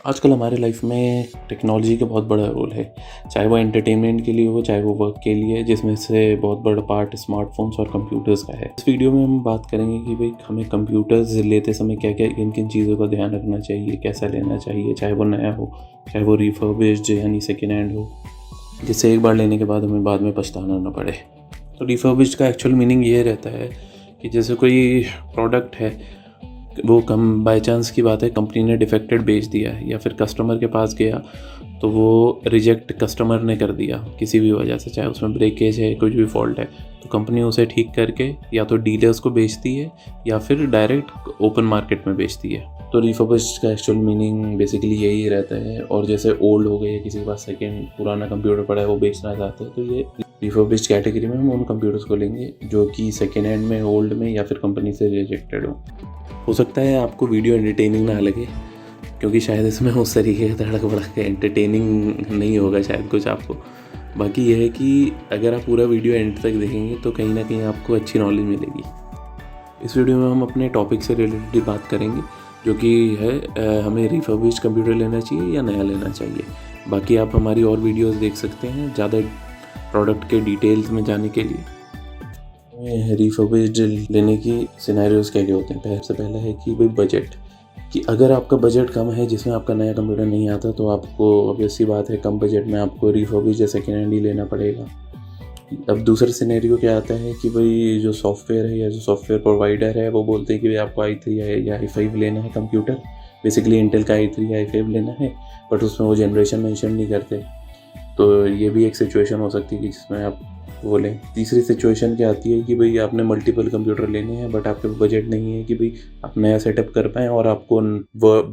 आजकल हमारे लाइफ में टेक्नोलॉजी का बहुत बड़ा रोल है, चाहे वो एंटरटेनमेंट के लिए हो, चाहे वो वर्क के लिए, जिसमें से बहुत बड़ा पार्ट स्मार्टफोन्स और कंप्यूटर्स का है। इस वीडियो में हम बात करेंगे कि भाई हमें कंप्यूटर्स लेते समय क्या क्या किन किन चीज़ों का ध्यान रखना चाहिए, कैसा लेना चाहिए, चाहे वो नया हो, चाहे वो रिफर्बिश्ड यानी सेकेंड हैंड हो, जिससे एक बार लेने के बाद हमें बाद में पछताना ना पड़े। तो रिफर्बिश्ड का एक्चुअल मीनिंग ये रहता है कि जैसे कोई प्रोडक्ट है, वो कम बाय चांस की बात है, कंपनी ने डिफेक्टेड बेच दिया या फिर कस्टमर के पास गया तो वो रिजेक्ट कस्टमर ने कर दिया किसी भी वजह से, चाहे उसमें ब्रेकेज है, कुछ भी फॉल्ट है, तो कंपनी उसे ठीक करके या तो डीलर्स को बेचती है या फिर डायरेक्ट ओपन मार्केट में बेचती है। तो रिफर्बिश्ड का एक्चुअल मीनिंग बेसिकली यही रहता है। और जैसे ओल्ड हो गए, किसी के पास सेकेंड पुराना कंप्यूटर पड़ा है, वो बेचना चाहते हैं, तो ये रिफर्बिश्ड कैटेगरी में हम उन कंप्यूटर्स को लेंगे जो कि सेकेंड हैंड में, ओल्ड में या फिर कंपनी से रिजेक्टेड हो सकता है आपको वीडियो एंटरटेनिंग ना लगे, क्योंकि शायद इसमें उस तरीके का धड़क भड़क एंटरटेनिंग नहीं होगा शायद कुछ आपको। बाकी यह है कि अगर आप पूरा वीडियो एंड तक देखेंगे तो कहीं ना कहीं आपको अच्छी नॉलेज मिलेगी। इस वीडियो में हम अपने टॉपिक से रिलेटेड बात करेंगे, जो कि है हमें रिफर्बिश्ड कंप्यूटर लेना चाहिए या नया लेना चाहिए। बाकी आप हमारी और वीडियोस देख सकते हैं ज़्यादा प्रोडक्ट के डिटेल्स में जाने के लिए। रिफर्बिश्ड लेने की सिनेरियोज क्या क्या होते हैं। सबसे पहला है कि भाई बजट, कि अगर आपका बजट कम है जिसमें आपका नया कंप्यूटर नहीं आता, तो आपको ऑब्वियस सी बात है कम बजट में आपको रिफर्बिश्ड या सेकेंड हैंड ही लेना पड़ेगा। अब दूसरा सिनेरियो क्या आता है कि भाई जो सॉफ्टवेयर है या जो सॉफ्टवेयर प्रोवाइडर है वो बोलते हैं कि भाई आपको i3 या i5 लेना है कंप्यूटर, बेसिकली इंटेल का i3 या i5 लेना है, बट उसमें वो जनरेशन मेंशन नहीं करते। तो ये भी एक सिचुएशन हो सकती है कि जिसमें आप वो लें। तीसरी सिचुएशन क्या आती है कि भाई आपने मल्टीपल कंप्यूटर लेने हैं, बट आपके बजट नहीं है कि भाई आप नया सेटअप कर पाएँ और आपको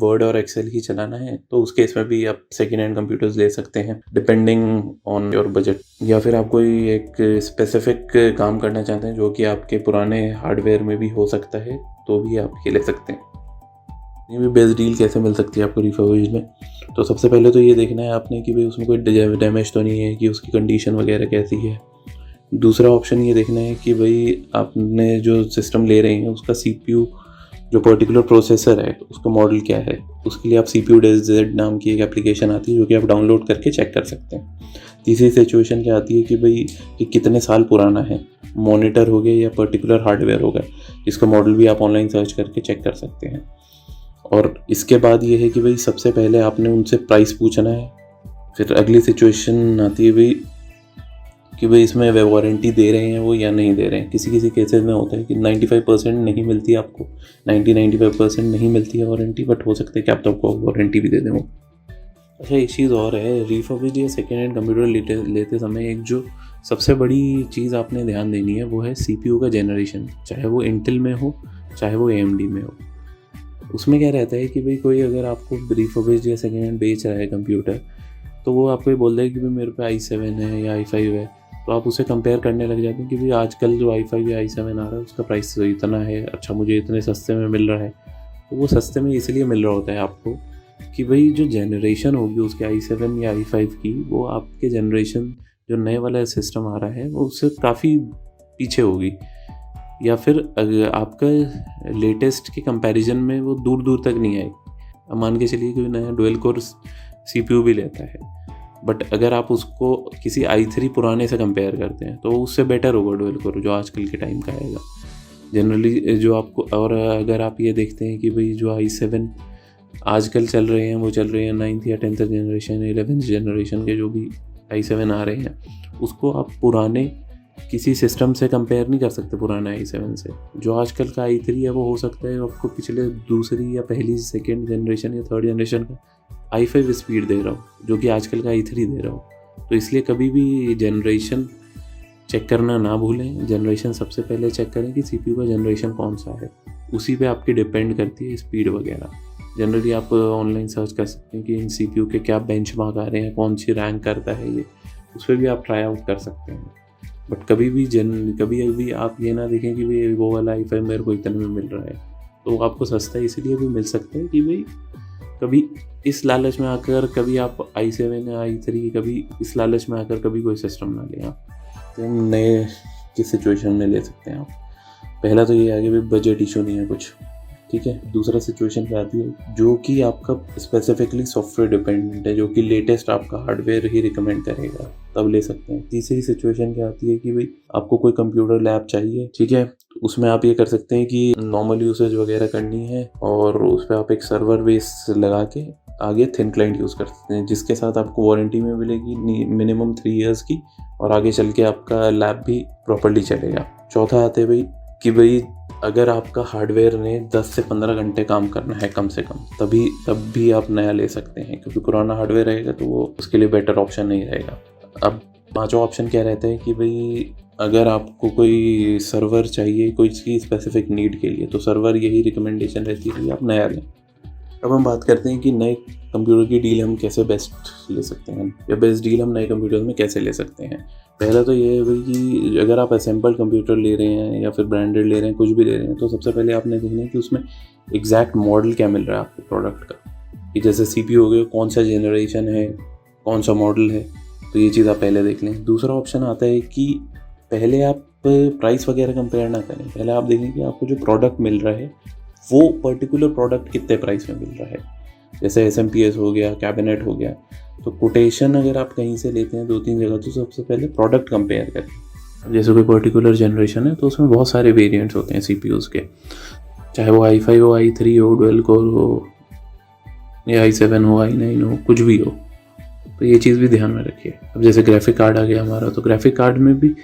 वर्ड और एक्सेल ही चलाना है, तो उस केस में भी आप सेकेंड हैंड कंप्यूटर्स ले सकते हैं डिपेंडिंग ऑन योर बजट। या फिर आप कोई एक स्पेसिफिक काम करना चाहते हैं जो कि आपके पुराने हार्डवेयर में भी हो सकता है, तो भी आप ये ले सकते हैं। ये भी बेस्ट डील कैसे मिल सकती है आपको रिफर्बिश्ड में। तो सबसे पहले तो ये देखना है आपने कि भाई उसमें कोई डैमेज तो नहीं है, कि उसकी कंडीशन वगैरह कैसी है। दूसरा ऑप्शन ये देखना है कि भाई आपने जो सिस्टम ले रहे हैं उसका CPU, जो पर्टिकुलर प्रोसेसर है, उसका मॉडल क्या है। उसके लिए आप CPU-DZ नाम की एक एप्लीकेशन आती है जो कि आप डाउनलोड करके चेक कर सकते हैं। तीसरी सिचुएशन क्या आती है कि भाई कि कितने साल पुराना है, मॉनिटर हो गया या पर्टिकुलर हार्डवेयर हो गया, जिसका मॉडल भी आप ऑनलाइन सर्च करके चेक कर सकते हैं। और इसके बाद ये है कि भाई सबसे पहले आपने उनसे प्राइस पूछना है। फिर अगली सिचुएशन आती है भाई कि भाई इसमें वे वारंटी दे रहे हैं वो या नहीं दे रहे हैं। किसी किसी केसेस में होता है कि 95% नहीं मिलती आपको, 95% नहीं मिलती है वारंटी, बट हो सकता है कि आप तो आपको वारंटी भी दे दें वो। अच्छा, एक चीज़ और है, रिफर्बिश्ड या सेकेंड हैंड कंप्यूटर लेते समय एक जो सबसे बड़ी चीज़ आपने ध्यान देनी है वो है CPU का जनरेशन, चाहे वो इंटेल में हो चाहे वो AMD में हो। उसमें क्या रहता है कि भाई कोई अगर आपको रिफर्बिश्ड या सेकेंड हैंड बेच रहा है कंप्यूटर, तो वो आपको ये बोल रहा है कि भाई मेरे पे i7 है या i5 है, तो आप उसे कंपेयर करने लग जाते हैं कि भाई आजकल जो i5 या i7 आ रहा है उसका प्राइस तो इतना है, अच्छा मुझे इतने सस्ते में मिल रहा है। तो वो सस्ते में इसलिए मिल रहा होता है आपको कि भाई जो जनरेशन होगी उसके i7 या i5 की, वो आपके जनरेशन जो नए वाला सिस्टम आ रहा है वो उससे काफ़ी पीछे होगी, या फिर अगर आपका लेटेस्ट के कंपैरिजन में वो दूर दूर तक नहीं आएगी। अब मान के चलिए कोई नया डुअल कोर CPU भी लेता है, बट अगर आप उसको किसी i3 पुराने से कंपेयर करते हैं तो उससे बेटर होगा डुअल कोर जो आजकल के टाइम का आएगा जनरली जो आपको। और अगर आप ये देखते हैं कि भाई जो i7 आजकल चल रहे हैं वो चल रहे हैं 9th या 10th जनरेशन, 11th जनरेशन के जो भी i7 आ रहे हैं, उसको आप पुराने किसी सिस्टम से कंपेयर नहीं कर सकते। पुराना i7 से जो आजकल का i3 है वो हो सकता है आपको पिछले दूसरी या पहली सेकेंड जनरेशन या थर्ड जनरेशन का i5 स्पीड दे रहा हो, जो कि आजकल का i3 दे रहा हो। तो इसलिए कभी भी जनरेशन चेक करना ना भूलें। जनरेशन सबसे पहले चेक करें कि CPU का जनरेशन कौन सा है, उसी पे आपकी डिपेंड करती है स्पीड वगैरह। जनरली आप ऑनलाइन सर्च कर सकते हैं कि इन CPU के क्या बेंचमार्क आ रहे हैं, कौन सी रैंक करता है ये, उस पर भी आप ट्राई आउट कर सकते हैं। बट कभी भी आप ये ना देखें कि भाई वो वाला i5 मेरे को इतने में मिल रहा है, तो आपको सस्ता इसलिए भी मिल सकता है कि भाई कभी इस लालच में आकर कभी आप i7 या i3 कभी इस लालच में आकर कभी कोई सिस्टम ना लें आप, तो नए किस सिचुएशन में ले सकते हैं आप। पहला तो ये आगे भी बजट इशू नहीं है कुछ, ठीक है। दूसरा सिचुएशन क्या आती है जो कि आपका स्पेसिफिकली सॉफ्टवेयर डिपेंडेंट है, जो कि लेटेस्ट आपका हार्डवेयर ही रिकमेंड करेगा, तब ले सकते हैं। तीसरी सिचुएशन क्या आती है कि भाई आपको कोई कंप्यूटर लैब चाहिए, ठीक है, तो उसमें आप ये कर सकते हैं कि नॉर्मल यूसेज वगैरह करनी है और उस पर आप एक सर्वर बेस लगा के आगे थिन क्लाइंट यूज़ कर सकते हैं, जिसके साथ आपको वारंटी में मिलेगी मिनिमम 3 इयर्स की, और आगे चल के आपका लैब भी प्रॉपर्ली चलेगा। चौथा आते हैं भाई अगर आपका हार्डवेयर ने 10 से 15 घंटे काम करना है कम से कम, तब भी आप नया ले सकते हैं, क्योंकि पुराना हार्डवेयर रहेगा तो वो उसके लिए बेटर ऑप्शन नहीं रहेगा। अब पांचवा ऑप्शन क्या रहता है कि भाई अगर आपको कोई सर्वर चाहिए कोई की स्पेसिफिक नीड के लिए, तो सर्वर यही रिकमेंडेशन रहती है कि आप नया लें। अब हम बात करते हैं कि नए कंप्यूटर की डील हम कैसे बेस्ट ले सकते हैं, या बेस्ट डील हम नए कंप्यूटर में कैसे ले सकते हैं। पहला तो ये है भाई कि अगर आप असेंबल कंप्यूटर ले रहे हैं या फिर ब्रांडेड ले रहे हैं, कुछ भी ले रहे हैं, तो सबसे पहले आपने देखना है कि उसमें एग्जैक्ट मॉडल क्या मिल रहा है आपके प्रोडक्ट का, कि जैसे CPU हो गया, कौन सा जनरेशन है, कौन सा मॉडल है, तो ये चीज़ आप पहले देख लें। दूसरा ऑप्शन आता है कि पहले आप प्राइस वगैरह कंपेयर ना करें, पहले आप देखें कि आपको जो प्रोडक्ट मिल रहा है वो पर्टिकुलर प्रोडक्ट कितने प्राइस में मिल रहा है। जैसे SMPS हो गया, कैबिनेट हो गया, तो कोटेशन अगर आप कहीं से लेते हैं 2-3 जगह, तो सबसे पहले प्रोडक्ट कंपेयर करें। जैसे कोई पर्टिकुलर जनरेशन है तो उसमें बहुत सारे वेरिएंट्स होते हैं CPUs के, चाहे वो i5 हो, i3 हो, डुअल कोर हो, या i7 हो, i9 हो, कुछ भी हो, तो ये चीज़ भी ध्यान में रखिए। अब जैसे ग्राफिक कार्ड आ गया हमारा, तो ग्राफिक कार्ड में भी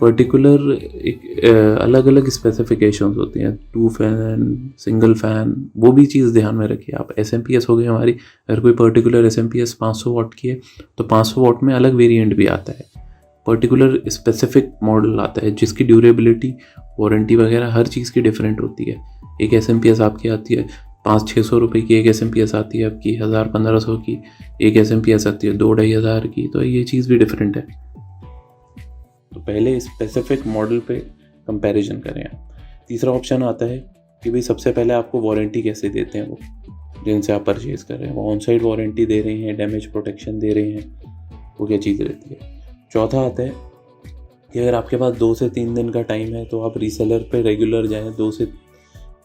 पर्टिकुलर एक अलग अलग स्पेसिफिकेशंस होती हैं, 2 फैन, सिंगल फैन, वो भी चीज़ ध्यान में रखिए आप। SMPS हो गई हमारी, अगर कोई पर्टिकुलर SMPS 500 वाट की है तो 500 वाट में अलग वेरिएंट भी आता है, पर्टिकुलर स्पेसिफिक मॉडल आता है जिसकी ड्यूरेबिलिटी, वारंटी वगैरह हर चीज़ की डिफरेंट होती है। एक SMPS आपकी आती है 500-600 रुपये की, एक SMPS आती है आपकी 1000-1500 की, एक SMPS आती है 2-2.5 हज़ार की, तो ये चीज़ भी डिफरेंट है। तो पहले स्पेसिफिक मॉडल पे कंपैरिजन करें आप। तीसरा ऑप्शन आता है कि भाई सबसे पहले आपको वारंटी कैसे देते हैं वो जिनसे आप परचेज़ कर रहे हैं, वो ऑन साइड वारंटी दे रहे हैं, डैमेज प्रोटेक्शन दे रहे हैं, वो क्या चीज़ रहती है। चौथा आता है कि अगर आपके पास 2 से 3 दिन का टाइम है तो आप रीसेलर पे रेगुलर जाएं, 2 से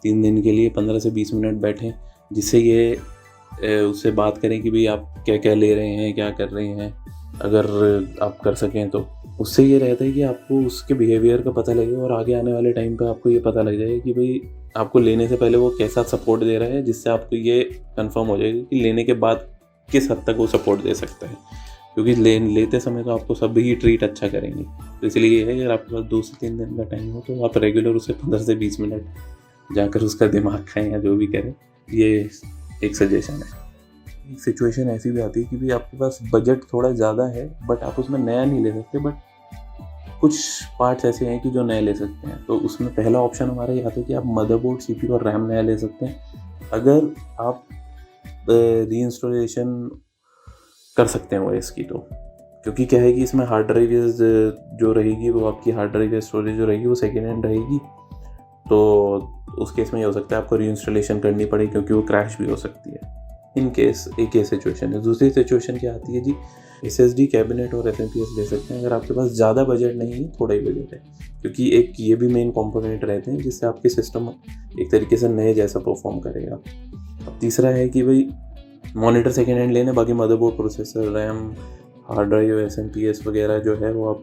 3 दिन के लिए 15 से 20 मिनट बैठें, जिससे ये उससे बात करें कि भाई आप क्या क्या ले रहे हैं, क्या कर रहे हैं, अगर आप कर सकें तो। उससे ये रहता है कि आपको उसके बिहेवियर का पता लगेगा और आगे आने वाले टाइम पे आपको ये पता लग जाएगा कि भाई आपको लेने से पहले वो कैसा सपोर्ट दे रहा है, जिससे आपको ये कंफर्म हो जाएगा कि लेने के बाद किस हद तक वो सपोर्ट दे सकता है, क्योंकि लेते समय तो आपको सब ही ट्रीट अच्छा करेंगे। तो इसलिए ये है कि अगर आपके पास 2 से 3 दिन का टाइम हो तो आप रेगुलर उसे 15 से 20 मिनट जाकर उसका दिमाग खाएं या जो भी करें, ये एक सजेशन है। एक सिचुएशन ऐसी भी आती है कि भाई आपके पास बजट थोड़ा ज़्यादा है बट आप उसमें नया नहीं ले सकते, बट कुछ पार्ट्स ऐसे हैं कि जो नए ले सकते हैं। तो उसमें पहला ऑप्शन हमारा ये आता है कि आप मदरबोर्ड, CPU और रैम नया ले सकते हैं अगर आप री इंस्टॉलेशन कर सकते हैं OS की। तो क्योंकि क्या है कि इसमें हार्ड ड्राइव जो रहेगी वो आपकी हार्ड ड्राइव स्टोरेज जो रहेगी वो सेकेंड हैंड रहेगी, तो उस केस में ये हो सकता है आपको री इंस्टॉलेशन करनी पड़े, क्योंकि वो क्रैश भी हो सकती है इन केस। एक ये सिचुएशन है। दूसरी सिचुएशन क्या आती है जी, SSD, कैबिनेट और SMPS ले सकते हैं अगर आपके पास ज़्यादा बजट नहीं है, थोड़ा ही बजट है, क्योंकि एक ये भी मेन कंपोनेंट रहते हैं जिससे आपके सिस्टम एक तरीके से नए जैसा परफॉर्म करेगा। अब तीसरा है कि भाई मॉनिटर सेकेंड हैंड लेने, बाकी motherboard, processor, RAM, hard drive, SMPS वगैरह जो है वो आप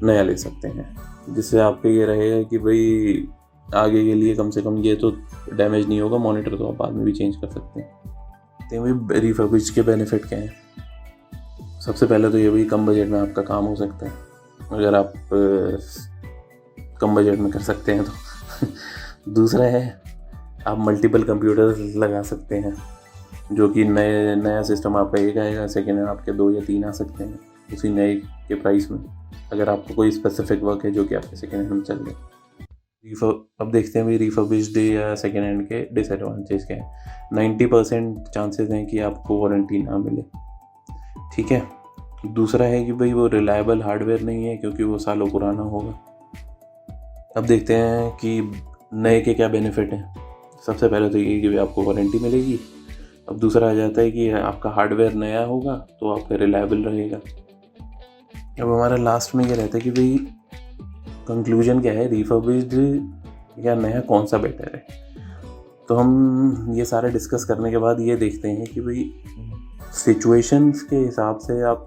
नया ले सकते हैं, जिससे आपको ये रहेगा कि भाई आगे के लिए कम से कम ये तो डैमेज नहीं होगा। मॉनिटर तो आप बाद में भी चेंज कर सकते हैं। तो भाई रिफर्बिश के बेनिफिट क्या हैं? सबसे पहले तो ये भी कम बजट में आपका काम हो सकता है, अगर आप कम बजट में कर सकते हैं तो। दूसरा है आप मल्टीपल कंप्यूटर लगा सकते हैं, जो कि नया सिस्टम आपका एक आएगा, सेकेंड हैंड आपके 2 या 3 आ सकते हैं उसी नए के प्राइस में, अगर आपको कोई स्पेसिफिक वर्क है जो कि आपके सेकेंड हैंड में चल रहे। अब देखते हैं भाई रिफर्बिश्ड या सेकेंड हैंड के डिसएडवांटेज क्या है। 90% चांसेस हैं कि आपको वारंटी ना मिले, ठीक है। दूसरा है कि भाई वो रिलायबल हार्डवेयर नहीं है, क्योंकि वो सालों पुराना होगा। अब देखते हैं कि नए के क्या बेनिफिट हैं। सबसे पहले तो ये कि भाई आपको वारंटी मिलेगी। अब दूसरा आ जाता है कि आपका हार्डवेयर नया होगा तो आपका रिलायबल रहेगा। अब हमारा लास्ट में ये रहता है कि भाई कंक्लूजन क्या है, रिफर्बिश्ड या नया कौन सा बेटर है। तो हम ये सारा डिस्कस करने के बाद ये देखते हैं कि भाई सिचुएशंस के हिसाब से आप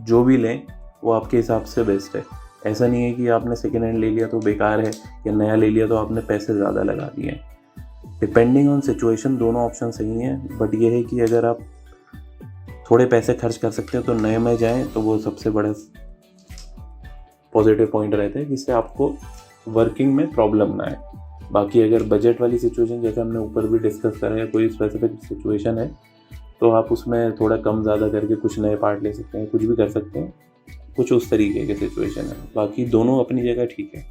जो भी लें वो आपके हिसाब से बेस्ट है। ऐसा नहीं है कि आपने सेकेंड हैंड ले लिया तो बेकार है, या नया ले लिया तो आपने पैसे ज़्यादा लगा दिए हैं। डिपेंडिंग ऑन सिचुएशन दोनों ऑप्शन सही हैं, बट ये है कि अगर आप थोड़े पैसे खर्च कर सकते हैं तो नए में जाएं, तो वो सबसे बड़ा पॉजिटिव पॉइंट रहता है, जिससे आपको वर्किंग में प्रॉब्लम ना आए। बाकी अगर बजट वाली सिचुएशन जैसे हमने ऊपर भी डिस्कस करा है, कोई स्पेसिफिक सिचुएशन है, तो आप उसमें थोड़ा कम ज़्यादा करके कुछ नए पार्ट ले सकते हैं, कुछ भी कर सकते हैं, कुछ उस तरीके के सिचुएशन है। बाकी दोनों अपनी जगह ठीक है।